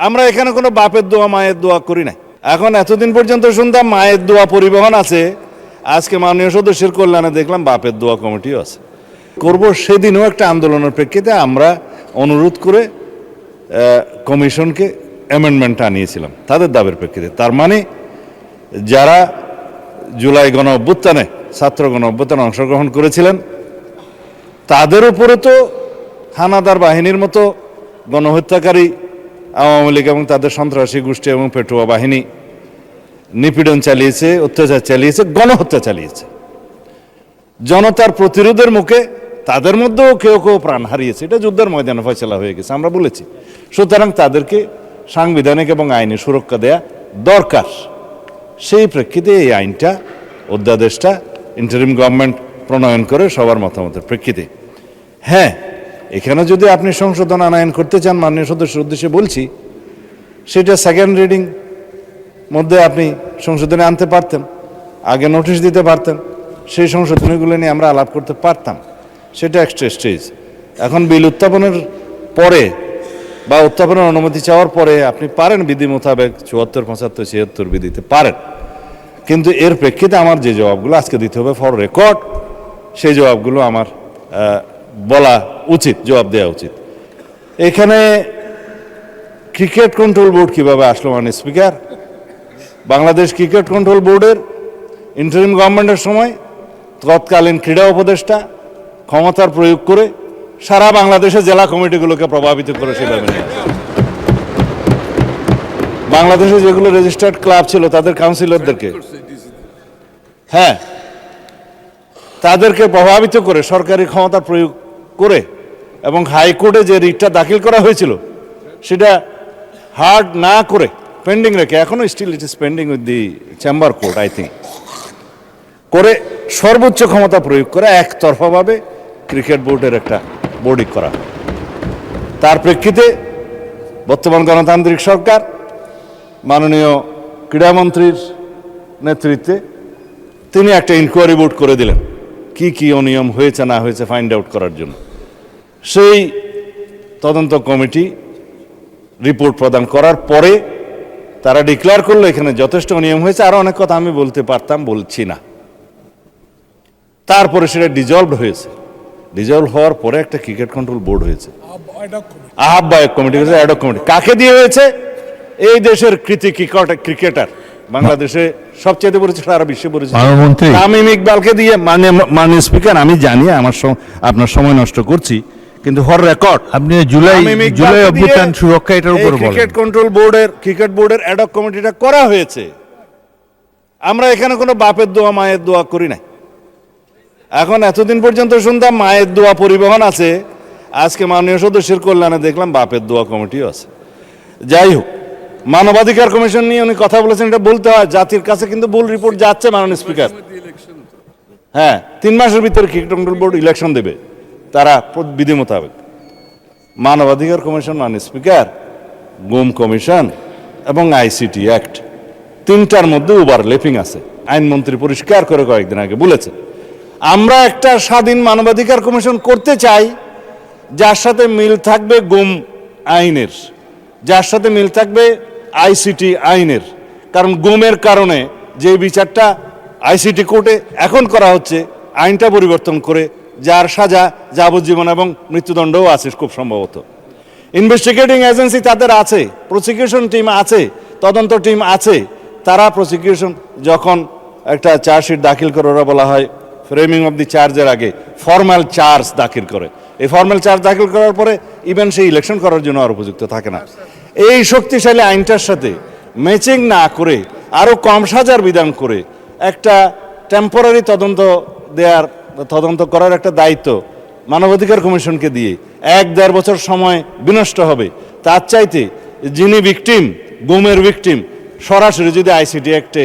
আমরা এখানে কোনো বাপের দোয়া মায়ের দোয়া করি না। এখন এতদিন পর্যন্ত শুনতাম মায়ের দোয়া পরিবহন আছে, আজকে মাননীয় সদস্যের কল্যাণে দেখলাম বাপের দোয়া কমিটিও আছে। করব সেদিনও একটা আন্দোলনের প্রেক্ষিতে আমরা অনুরোধ করে কমিশনকে অ্যামেন্ডমেন্ট আনিয়েছিলাম তাদের দাবির প্রেক্ষিতে। তার মানে যারা জুলাই গণ অভ্যুত্থানে ছাত্র গণ অভ্যুত্থানে অংশগ্রহণ করেছিলেন তাদের উপরে তো হানাদার বাহিনীর মতো গণহত্যাকারী আওয়ামী লীগ এবং তাদের সন্ত্রাসী গোষ্ঠী এবং পেটুয়া বাহিনী নিপীড়ন চালিয়েছে, অত্যাচার চালিয়েছে, গণহত্যা চালিয়েছে। জনতার প্রতিরোধের মুখে তাদের মধ্যেও কেউ কেউ প্রাণ হারিয়েছে, এটা যুদ্ধের ময়দানে ফয়সালা হয়ে গেছে, আমরা বলেছি। সুতরাং তাদেরকে সাংবিধানিক এবং আইনি সুরক্ষা দেয়া দরকার। সেই প্রেক্ষিতে এই আইনটা, অধ্যাদেশটা ইন্টারিম গভর্নমেন্ট প্রণয়ন করে সবার মতামতের প্রেক্ষিতে। হ্যাঁ, এখানে যদি আপনি সংশোধন আনয়ন করতে চান, মাননীয় সদস্যের উদ্দেশ্যে বলছি, সেটা সেকেন্ড রিডিং মধ্যে আপনি সংশোধনে আনতে পারতেন, আগে নোটিশ দিতে পারতেন, সেই সংশোধনীগুলো নিয়ে আমরা আলাপ করতে পারতাম। সেটা এক্সট্রা স্টেজ। এখন বিল উত্থাপনের পরে বা উত্থাপনের অনুমতি চাওয়ার পরে আপনি পারেন বিধি মোতাবেক ৭৪, ৭৫, ৭৬ বিধিতে পারেন, কিন্তু এর প্রেক্ষিতে আমার যে জবাবগুলো আজকে দিতে হবে ফর রেকর্ড, সেই জবাবগুলো আমার বলা উচিত, জবাব দেওয়া উচিত। এখানে ক্রিকেট কন্ট্রোল বোর্ড কিভাবে আসলো? মাননীয় স্পিকার, বাংলাদেশ ক্রিকেট কন্ট্রোল বোর্ডের ইন্টারিম গভর্নমেন্টের সময় তৎকালীন ক্রীড়া উপদেষ্টা ক্ষমতার প্রয়োগ করে সারা বাংলাদেশের জেলা কমিটিগুলোকে প্রভাবিত করে সেভাবে নিয়ে আসে। বাংলাদেশে যেগুলো রেজিস্টার্ড ক্লাব ছিল তাদের কাউন্সিলরদেরকে, হ্যাঁ, তাদেরকে প্রভাবিত করে সরকারি ক্ষমতা প্রয়োগ করে এবং হাইকোর্টে যে রিটটা দাখিল করা হয়েছিল সেটা হার্ড না করে পেন্ডিং রেখে, এখনো still it is pending with the chamber court I think, করে সর্বোচ্চ ক্ষমতা প্রয়োগ করে একতরফাভাবে ক্রিকেট বোর্ডের একটা বোর্ডিং করা। তার প্রেক্ষিতে বর্তমান গণতান্ত্রিক সরকার মাননীয় ক্রীড়ামন্ত্রীর নেতৃত্বে তিনি একটা ইনকোয়ারি বোর্ড করে দিলেন কি কি অনিয়ম হয়েছে না হয়েছে ফাইন্ড আউট করার জন্য। সেই তদন্ত কমিটি রিপোর্ট প্রদান করার পরে তারা ডিক্লেয়ার করলো এখানে যথেষ্ট অনিয়ম হয়েছে, আরো অনেক কথা আমি বলতে পারতাম, বলছি না। তারপরে সেটা ডিজলভ হয়েছে, ডিজলভ হওয়ার পরে একটা ক্রিকেট কন্ট্রোল বোর্ড হয়েছে, আহ্বায়ক কমিটি হয়েছে, অ্যাডক কমিটি। কাকে দিয়ে হয়েছে? এই দেশের কৃতি ক্রিকেটার, বাংলাদেশে সবচেয়ে পরিচিত, সারা বিশ্বে পরিচিত তামিম ইকবালকে দিয়ে। মাননীয় স্পিকার, আমি জানি আপনার সময় নষ্ট করছি, কিন্তু ফর রেকর্ড আপনি জুলাই অভ্যুত্থান সুরক্ষা এটার উপর বলেন। ক্রিকেট কন্ট্রোল বোর্ডের ক্রিকেট বোর্ডের অ্যাডক কমিটিটা করা হয়েছে। আমরা এখানে কোনো বাপের দোয়া মায়ের দোয়া করি না। এখন এতদিন পর্যন্ত শুনতাম মায়ের দোয়া পরিবহন আছে, আজকে মাননীয় সদস্যের কল্যাণে দেখলাম বাপের দোয়া কমিটিও আছে। যাই হোক, মানবাধিকার কমিশন নিয়ে উনি কথা বলেছেন, এটা বলতে হয়, জাতির কাছে কিন্তু ভুল রিপোর্ট যাচ্ছে মাননীয় স্পিকার। হ্যাঁ, ৩ মাসের ভিতরে ক্রিকেট কন্ট্রোল বোর্ড ইলেকশন দেবে তারা বিধি মোতাবেক। মানবাধিকার কমিশন, মাননীয় স্পিকার, গুম কমিশন এবং আইসিটি অ্যাক্ট, তিনটার মধ্যে ওভারল্যাপিং আছে। আইনমন্ত্রী পরিষ্কার করে কয়েকদিন আগে বলেছে আমরা একটা স্বাধীন মানবাধিকার কমিশন করতে চাই যার সাথে মিল থাকবে গুম আইনের, যার সাথে মিল থাকবে আইসিটি আইনের। কারণ গুমের কারণে যে বিচারটা আইসিটি কোর্টে এখন করা হচ্ছে, আইনটা পরিবর্তন করে, যার সাজা যাবজ্জীবন এবং মৃত্যুদণ্ডও আছে খুব সম্ভবত। ইনভেস্টিগেটিং এজেন্সি তাদের আছে, প্রসিকিউশন টিম আছে, তদন্ত টিম আছে। তারা প্রসিকিউশন যখন একটা চার্জশিট দাখিল করে, ওরা বলা হয় ফ্রেমিং অফ দি চার্জের আগে ফর্মাল চার্জ দাখিল করে। এই ফর্মাল চার্জ দাখিল করার পরে ইভেন সেই ইলেকশন করার জন্য আর উপযুক্ত থাকে না। এই শক্তিশালী আইনটার সাথে ম্যাচিং না করে আরও কম সাজার বিধান করে একটা টেম্পোরারি তদন্ত করার একটা দায়িত্ব মানবাধিকার কমিশনকে দিয়ে ১-১.৫ বছর সময় বিনষ্ট হবে। তার চাইতে যিনি ভিকটিম, গুমের ভিকটিম, সরাসরি যদি আইসিটি অ্যাক্টে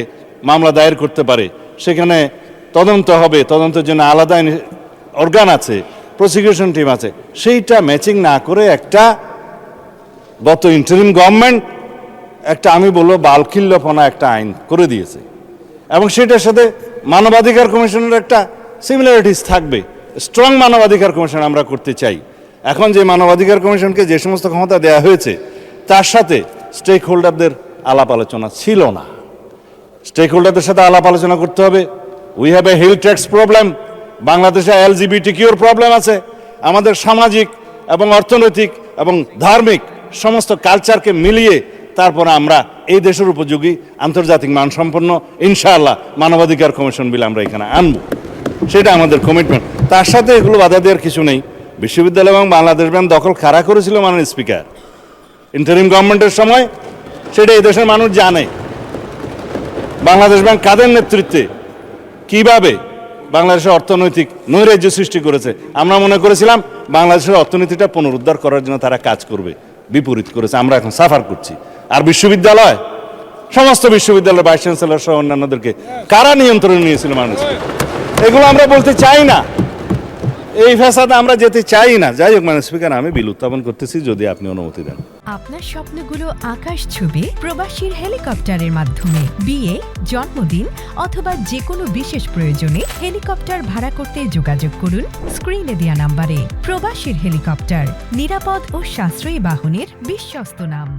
মামলা দায়ের করতে পারে, সেখানে তদন্ত হবে, তদন্তের জন্য আলাদা অর্গান আছে, প্রসিকিউশন টিম আছে, সেইটা ম্যাচিং না করে একটা গত ইন্টারিম গভর্নমেন্ট একটা, আমি বলবো, বালকিল্যপনা একটা আইন করে দিয়েছে। এবং সেটার সাথে মানবাধিকার কমিশনের একটা সিমিলারিটিস থাকবে। স্ট্রং মানবাধিকার কমিশন আমরা করতে চাই। এখন যে মানবাধিকার কমিশনকে যে সমস্ত ক্ষমতা দেওয়া হয়েছে তার সাথে স্টেক হোল্ডারদের আলাপ আলোচনা ছিল না। স্টেক হোল্ডারদের সাথে আলাপ আলোচনা করতে হবে। We have a hill tracts problem, বাংলাদেশে LGBTQ প্রবলেম আছে। আমাদের সামাজিক এবং অর্থনৈতিক এবং ধার্মিক সমস্ত কালচারকে মিলিয়ে তারপরে আমরা এই দেশের উপযোগী আন্তর্জাতিক মানসম্পন্ন ইনশাআল্লাহ মানবাধিকার কমিশন বিল আমরা এখানে আনবো, সেটা আমাদের কমিটমেন্ট। তার সাথে এগুলো বাধা দেওয়ার কিছু নেই। বিশ্ববিদ্যালয় এবং বাংলাদেশ ব্যাংক দখল কারা করেছিল মাননীয় স্পিকার ইন্টারিম গভর্নমেন্টের সময়, সেটা এই দেশের মানুষ জানে। বাংলাদেশ ব্যাংক কাদের নেতৃত্বে কিভাবে বাংলাদেশের অর্থনৈতিক নৈরাজ্য সৃষ্টি করেছে, আমরা মনে করেছিলাম বাংলাদেশের অর্থনীতিটা পুনরুদ্ধার করার জন্য তারা কাজ করবে, বিপরীত করেছে। আমরা এখন সাফার করছি। আর বিশ্ববিদ্যালয়, সমস্ত বিশ্ববিদ্যালয়ের ভাইস চ্যান্সেলর সহ অন্যান্যদেরকে কারা নিয়ন্ত্রণে নিয়েছিল মানুষ, এগুলো আমরা বলতে চাই না। এই ফ্যাসাদে আমরা যেতে চাই না। যাই হোক মানে স্পিকার, আমি বিল উত্থাপন করতেছি যদি আপনি অনুমতি দেন। আপনার স্বপ্নগুলো আকাশ ছুবে প্রবাসীর হেলিকপ্টারের মাধ্যমে। বিয়ে, জন্মদিন অথবা যে কোনো বিশেষ প্রয়োজনে হেলিকপ্টার ভাড়া করতে যোগাযোগ করুন স্ক্রিনে দেয়া নাম্বারে। প্রবাসীর হেলিকপ্টার, নিরাপদ ও সাশ্রয়ী বাহনের বিশ্বস্ত নাম।